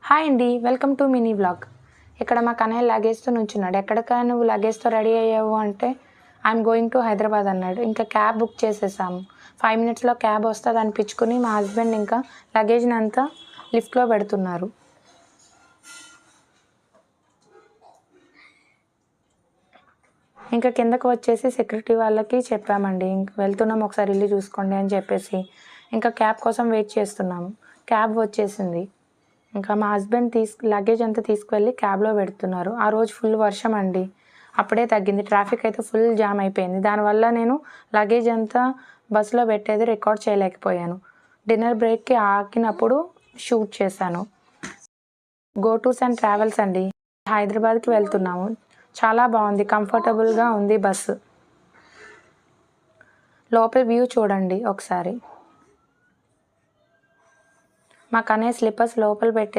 Hi అండి, welcome to mini vlog. ఇక్కడ మా కన్నయ్య లగేజ్తో నుంచున్నాడు. ఎక్కడికా నువ్వు లగేజ్తో రెడీ అయ్యావు అంటే ఐఎమ్ గోయింగ్ టు హైదరాబాద్ అన్నాడు. ఇంకా క్యాబ్ బుక్ చేసేసాము. 5 మినిట్స్లో క్యాబ్ వస్తుంది అనిపించుకుని మా హస్బెండ్ ఇంకా లగేజ్ని అంతా లిఫ్ట్లో పెడుతున్నారు. ఇంకా కిందకు వచ్చేసి సెక్యూరిటీ వాళ్ళకి చెప్పామండి, ఇంక వెళ్తున్నాం, ఒకసారి ఇల్లు చూసుకోండి అని చెప్పేసి. ఇంకా క్యాబ్ కోసం వెయిట్ చేస్తున్నాము. క్యాబ్ వచ్చేసింది. ఇంకా మా హస్బెండ్ లగేజ్ అంతా తీసుకువెళ్ళి క్యాబ్లో పెడుతున్నారు. ఆ రోజు ఫుల్ వర్షం అండి, అప్పుడే తగ్గింది. ట్రాఫిక్ అయితే ఫుల్ జామ్ అయిపోయింది. దానివల్ల నేను లగేజ్ అంతా బస్సులో పెట్టేది రికార్డ్ చేయలేకపోయాను. డిన్నర్ బ్రేక్కి ఆకినప్పుడు షూట్ చేశాను. గో టూర్స్ అండ్ ట్రావెల్స్ అండి, హైదరాబాద్కి వెళ్తున్నాము. చాలా బాగుంది, కంఫర్టబుల్గా ఉంది బస్సు. లోపల వ్యూ చూడండి ఒకసారి. మా కన్నయ్య స్లిప్పర్స్ లోపల పెట్టేసి